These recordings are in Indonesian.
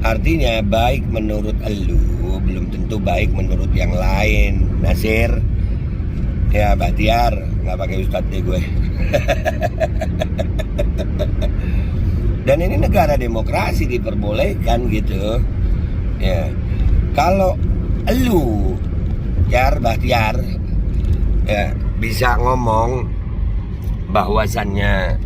Artinya baik menurut elu belum tentu baik menurut yang lain. Nasir, ya Bahtiar, nggak pakai ustadz deh gue. Dan ini negara demokrasi, diperbolehkan gitu. Ya, kalau elu, Bahtiar, ya bisa ngomong bahwasannya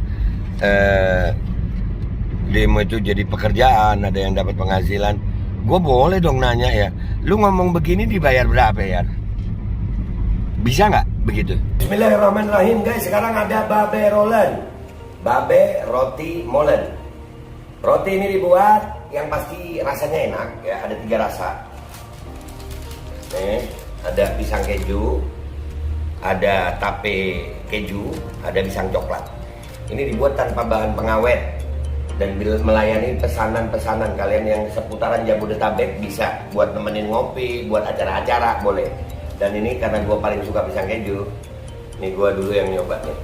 demo itu jadi pekerjaan, ada yang dapat penghasilan, gue boleh dong nanya ya, lu ngomong begini dibayar berapa ya? Bisa nggak begitu? Bismillahirrahmanirrahim guys, sekarang ada babe rolen, babe roti molen. Roti ini dibuat yang pasti rasanya enak ya, ada 3 rasa. Nih, ada pisang keju, ada tape keju, ada pisang coklat. Ini dibuat tanpa bahan pengawet dan melayani pesanan-pesanan kalian yang seputaran Jabodetabek, bisa buat nemenin ngopi, buat acara-acara boleh. Dan ini karena gue paling suka pisang keju, ini gue dulu yang nyoba nih.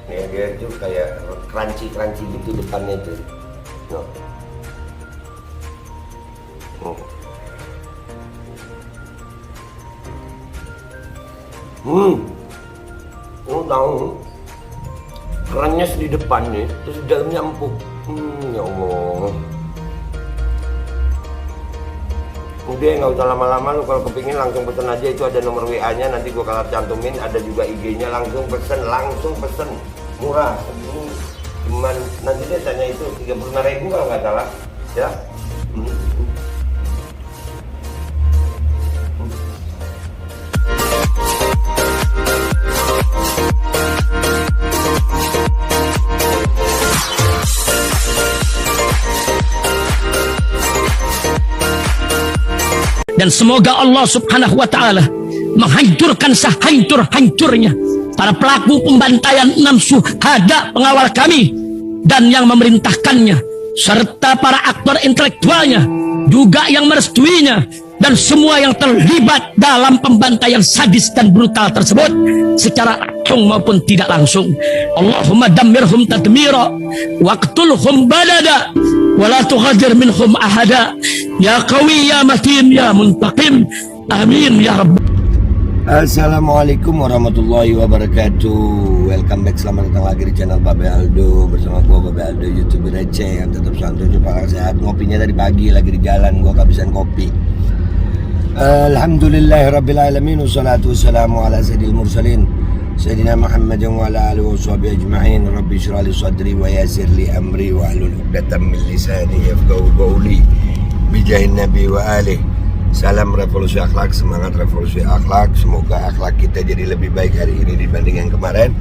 Nih dia tuh kayak crunchy gitu depannya tuh. Lu tahu kerennya di depannya, terus di dalamnya empuk. Ya Allah. Udah nggak usah lama-lama, lu kalau kepingin langsung pesen aja, itu ada nomor WA-nya, nanti gua kalau cantumin, ada juga IG-nya, langsung pesen, murah. Ini cuman nanti deh tanya itu 35.000 kalau nggak salah, ya. Dan semoga Allah subhanahu wa ta'ala menghancurkan sehancur-hancurnya para pelaku pembantaian 6 syuhada pengawal kami dan yang memerintahkannya, serta para aktor intelektualnya juga yang merestuinya, dan semua yang terlibat dalam pembantaian sadis dan brutal tersebut secara langsung maupun tidak langsung. Allahumma dammirhum tadmira waqtulhum badada wala tughadir minhum ahada ya qawi ya matin ya muntaqim, amin ya rabb. Assalamualaikum warahmatullahi wabarakatuh. Welcome back, selamat datang lagi di channel Babe Aldo. Bersama gua Babe Aldo, YouTuber receh yang tetap santuy, cepat sehat. Ngopinya tadi pagi lagi di jalan, gua kehabisan kopi. Alhamdulillahirrabbilalamin, wassalatu wassalamu ala sayyidil mursalin Sayyidina Muhammadin wa ala alihi wa sahbihi ajma'in. Rabbi shrah li sadri wa yassir li amri wa hlul 'uqdatam min lisani yafqahu qawli bijahin nabi wa alihi. Salam revolusi akhlak, semangat revolusi akhlak. Semoga akhlak kita jadi lebih baik hari ini dibanding yang kemarin.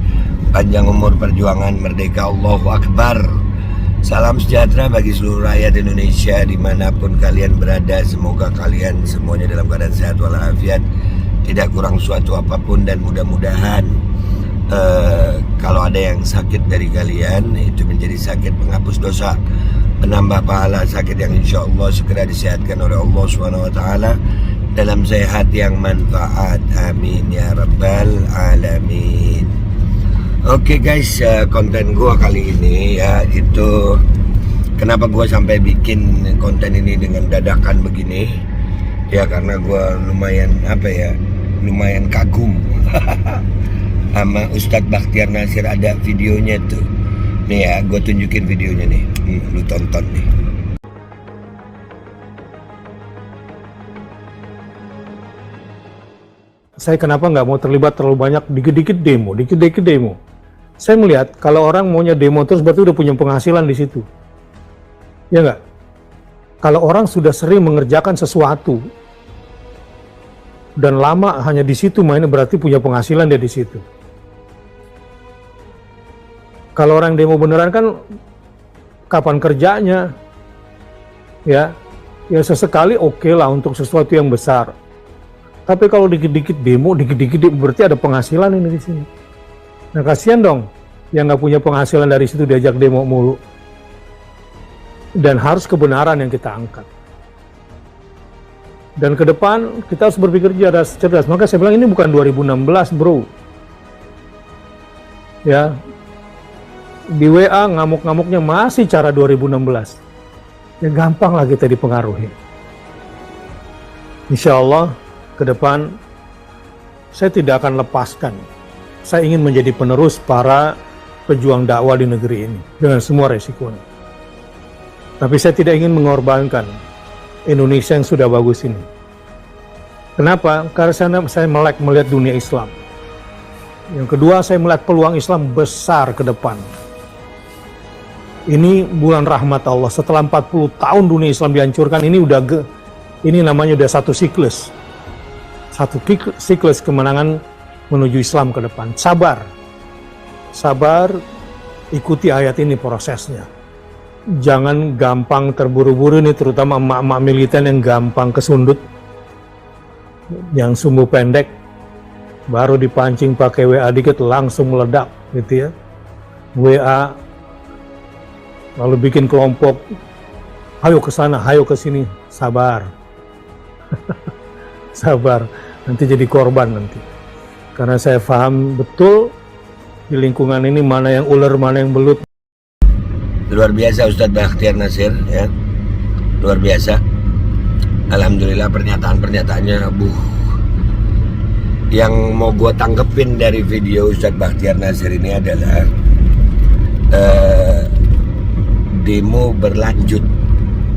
Panjang umur, perjuangan, merdeka, Allahu Akbar. Salam sejahtera bagi seluruh rakyat Indonesia dimanapun kalian berada. Semoga kalian semuanya dalam keadaan sehat walafiat, tidak kurang suatu apapun, dan mudah-mudahan kalau ada yang sakit dari kalian, itu menjadi sakit penghapus dosa, penambah pahala, sakit yang insya Allah segera disehatkan oleh Allah SWT dalam sehat yang manfaat, amin ya rabbal alamin. Oke guys, konten gua kali ini ya itu, kenapa gua sampai bikin konten ini dengan dadakan begini ya, karena gua lumayan lumayan kagum sama Ustadz Bahtiar Nasir. Ada videonya tuh nih ya, gue tunjukin videonya nih, lu tonton nih. Saya kenapa nggak mau terlibat terlalu banyak dikit-dikit demo. Saya melihat kalau orang maunya demo terus berarti udah punya penghasilan di situ, ya nggak? Kalau orang sudah sering mengerjakan sesuatu dan lama hanya di situ mainnya, berarti punya penghasilan dia di situ. Kalau orang demo beneran kan kapan kerjanya? Ya sesekali oke lah untuk sesuatu yang besar. Tapi kalau dikit-dikit demo berarti ada penghasilan ini di sini. Nah kasihan dong yang nggak punya penghasilan dari situ diajak demo mulu. Dan harus kebenaran yang kita angkat. Dan ke depan kita harus berpikir cerdas. Maka saya bilang ini bukan 2016 bro. Ya, di WA ngamuk-ngamuknya masih cara 2016. ya gampang lah kita dipengaruhi. Insya Allah ke depan saya tidak akan lepaskan. Saya ingin menjadi penerus para pejuang dakwah di negeri ini dengan semua resikonya. Tapi saya tidak ingin mengorbankan Indonesia yang sudah bagus ini. Kenapa? Karena saya melek melihat dunia Islam. Yang kedua, saya melihat peluang Islam besar ke depan. Ini bulan rahmat Allah. Setelah 40 tahun dunia Islam dihancurkan, ini namanya udah satu siklus. Satu siklus kemenangan menuju Islam ke depan. Sabar. Sabar, ikuti ayat ini prosesnya. Jangan gampang terburu-buru nih, terutama emak-emak militer yang gampang kesundut. Yang sumbu pendek, baru dipancing pakai WA dikit langsung meledak gitu ya. WA, lalu bikin kelompok, ayo ke sana, ayo ke sini. Sabar. Sabar, nanti jadi korban nanti. Karena saya paham betul di lingkungan ini mana yang ular, mana yang belut. Luar biasa Ustadz Bakhtiar Nasir ya. Luar biasa. Alhamdulillah pernyataan-pernyataannya Yang mau gue tanggepin dari video Ustadz Bakhtiar Nasir ini adalah demo berlanjut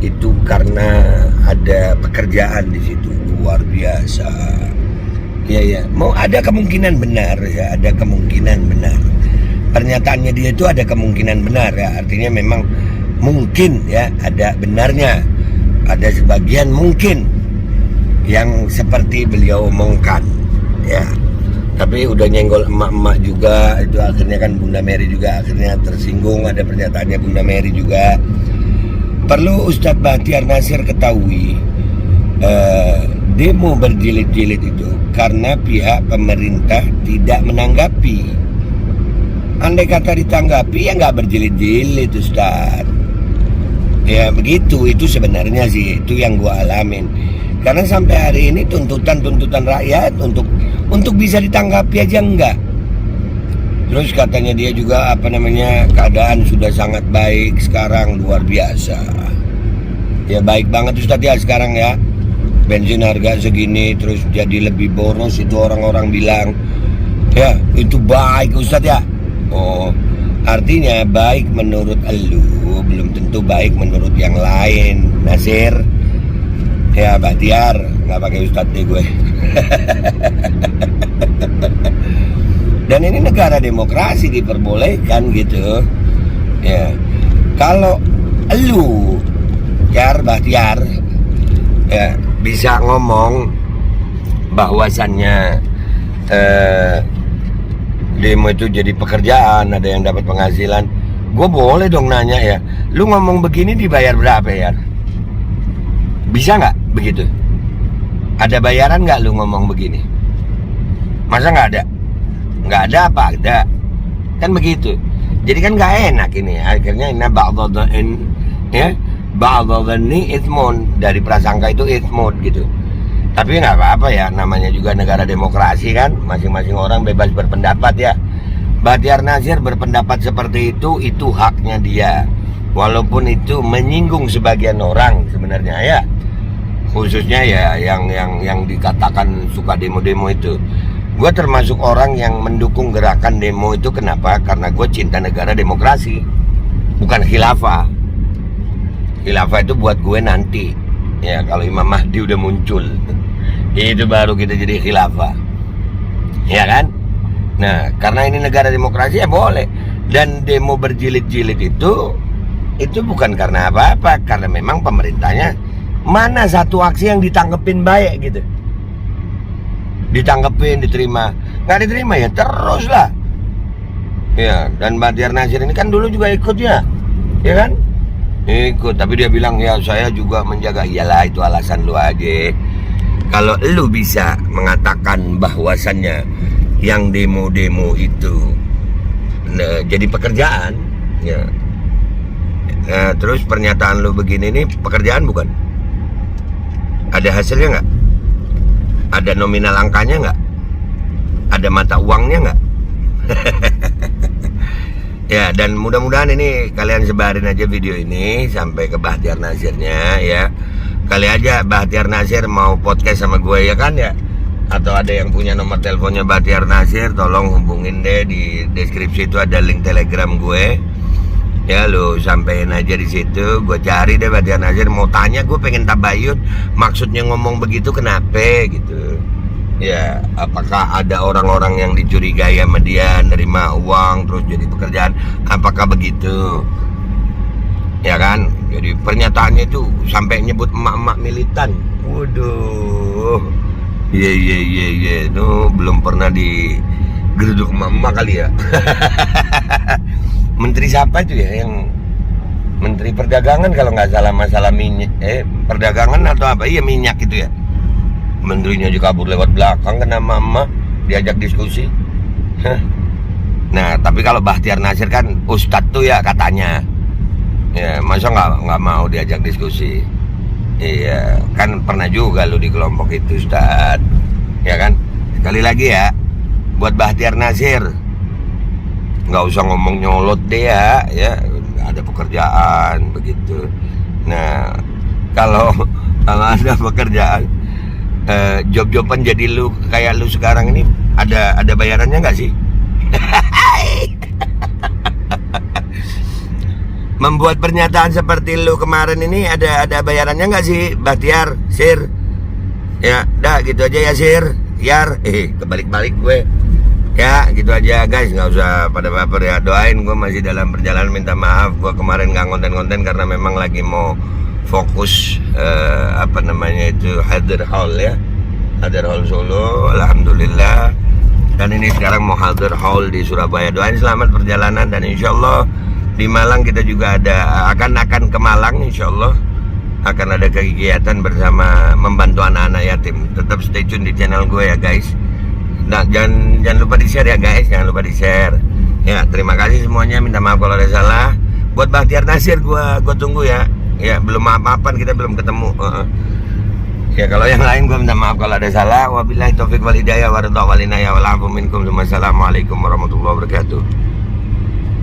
itu karena ada pekerjaan di situ. Luar biasa. Ya, mau ada kemungkinan benar ya, ada kemungkinan benar. Pernyataannya dia itu ada kemungkinan benar ya, artinya memang mungkin ya ada benarnya. Ada sebagian mungkin yang seperti beliau omongkan ya. Tapi udah nyenggol emak-emak juga, itu akhirnya kan Bunda Mary juga akhirnya tersinggung, ada pernyataannya Bunda Mary juga. Perlu Ustadz Bakhtiar Nasir ketahui, demo berjilid-jilid itu karena pihak pemerintah tidak menanggapi. Andai kata ditanggapi ya nggak berjilid-jilid Ustadz. Ya begitu, itu sebenarnya sih, itu yang gua alamin. Karena sampai hari ini tuntutan rakyat untuk bisa ditanggapi aja enggak. Terus katanya dia juga keadaan sudah sangat baik sekarang, luar biasa. Ya baik banget Ustadz ya sekarang ya. Bensin harga segini terus jadi lebih boros, itu orang-orang bilang. Ya itu baik Ustadz ya. Oh, artinya baik menurut elu belum tentu baik menurut yang lain. Nasir ya, Bakhtiar nggak pakai Ustadz deh gue. Dan ini negara demokrasi, diperbolehkan gitu ya. Kalau elu Bakhtiar ya bisa ngomong bahwasannya demo itu jadi pekerjaan, ada yang dapat penghasilan, gue boleh dong nanya ya, lu ngomong begini dibayar berapa ya? Bisa nggak begitu? Ada bayaran nggak lu ngomong begini? Masa nggak ada? Nggak ada apa ada? Kan begitu. Jadi kan nggak enak ini. Akhirnya inna ba'dadhanni ithmun, dari prasangka itu ithmun gitu. Tapi nggak apa-apa ya, namanya juga negara demokrasi kan, masing-masing orang bebas berpendapat ya. Bakhtiar Nasir berpendapat seperti itu haknya dia. Walaupun itu menyinggung sebagian orang sebenarnya ya. Khususnya ya yang dikatakan suka demo-demo itu. Gue termasuk orang yang mendukung gerakan demo itu, kenapa? Karena gue cinta negara demokrasi, bukan khilafah. Khilafah itu buat gue nanti ya, kalau Imam Mahdi udah muncul itu baru kita jadi khilafah ya kan. Nah karena ini negara demokrasi ya boleh. Dan demo berjilid-jilid itu bukan karena apa-apa, karena memang pemerintahnya mana satu aksi yang ditanggepin baik gitu, ditanggepin, diterima. Nggak diterima ya terus lah ya. Dan Bakhtiar Nasir ini kan dulu juga ikut ya kan, ikut, tapi dia bilang ya saya juga menjaga. Iyalah itu alasan lu aja. Kalau lu bisa mengatakan bahwasannya yang demo-demo itu jadi pekerjaan ya, terus pernyataan lu begini ini pekerjaan bukan? Ada hasilnya nggak? Ada nominal angkanya nggak? Ada mata uangnya nggak? Ya, dan mudah-mudahan ini kalian sebarin aja video ini sampai ke Bahtiar Nasirnya ya. Kali aja Bahtiar Nasir mau podcast sama gue ya kan ya. Atau ada yang punya nomor teleponnya Bahtiar Nasir, tolong hubungin deh, di deskripsi itu ada link Telegram gue. Ya lu sampein aja di situ, gue cari deh Bahtiar Nasir, mau tanya, gue pengen tabayun maksudnya ngomong begitu kenapa gitu. Ya, apakah ada orang-orang yang dicurigai sama dia nerima uang terus jadi pekerjaan, apakah begitu? Ya kan, jadi pernyataannya itu sampai nyebut emak-emak militan. Waduh, ye, itu belum pernah digeruduk emak-emak kali ya. Menteri siapa itu ya, yang Menteri Perdagangan kalau nggak salah, masalah minyak, perdagangan atau apa, iya minyak itu ya. Menterinya juga kabur lewat belakang, kena mama diajak diskusi. Nah, tapi kalau Bahtiar Nasir kan ustadz tuh ya katanya, ya masa nggak mau diajak diskusi? Iya, kan pernah juga lu di kelompok itu ustadz, ya kan? Sekali lagi ya, buat Bahtiar Nasir, nggak usah ngomong nyolot deh ya, ada pekerjaan begitu. Nah, kalau ada pekerjaan, job-joban jadi lu kayak lu sekarang ini, ada bayarannya nggak sih? Membuat pernyataan seperti lu kemarin ini ada bayarannya nggak sih, Bahtiar Sir? Ya, dah gitu aja ya Sir. Yar, kebalik-balik gue. Ya, gitu aja guys, nggak usah pada baper ya. Doain gue masih dalam perjalanan, minta maaf gue kemarin nggak konten-konten karena memang lagi mau fokus Hadir Hall ya, Hadir Hall Solo, alhamdulillah. Dan ini sekarang mau Hadir Hall di Surabaya. Doain selamat perjalanan, dan insya Allah di Malang kita juga akan ke Malang, insya Allah akan ada kegiatan bersama membantu anak-anak yatim. Tetap stay tune di channel gue ya guys. Nah, jangan lupa di share ya guys, jangan lupa di share. Ya, terima kasih semuanya, minta maaf kalau ada salah. Buat Bahtiar Nasir gue tunggu ya. Ya, belum apa-apaan, kita belum ketemu. Ya, kalau yang lain gue minta maaf kalau ada salah. Wabillahi taufiq wal hidayah wa ridha wal inayah wal afu minkum. Wassalamualaikum warahmatullahi wabarakatuh.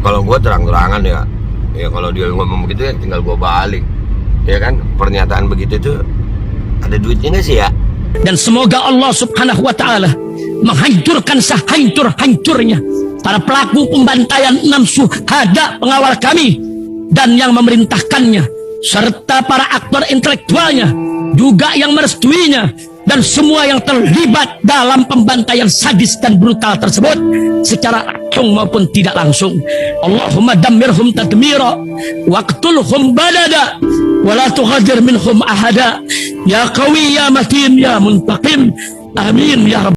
Kalau gue terang-terangan ya kalau dia ngomong begitu ya tinggal gue balik. Ya kan, pernyataan begitu tuh ada duitnya nggak sih ya? Dan semoga Allah subhanahu wa ta'ala menghancurkan sehancur-hancurnya para pelaku pembantaian 6 syuhada pengawal kami dan yang memerintahkannya, serta para aktor intelektualnya juga yang merestuinya, dan semua yang terlibat dalam pembantaian sadis dan brutal tersebut secara langsung maupun tidak langsung. Allahumma dammirhum tadmira waqtulhum badada wala tughadir minhum ahada ya qawi ya matin ya muntaqim, amin ya rabbal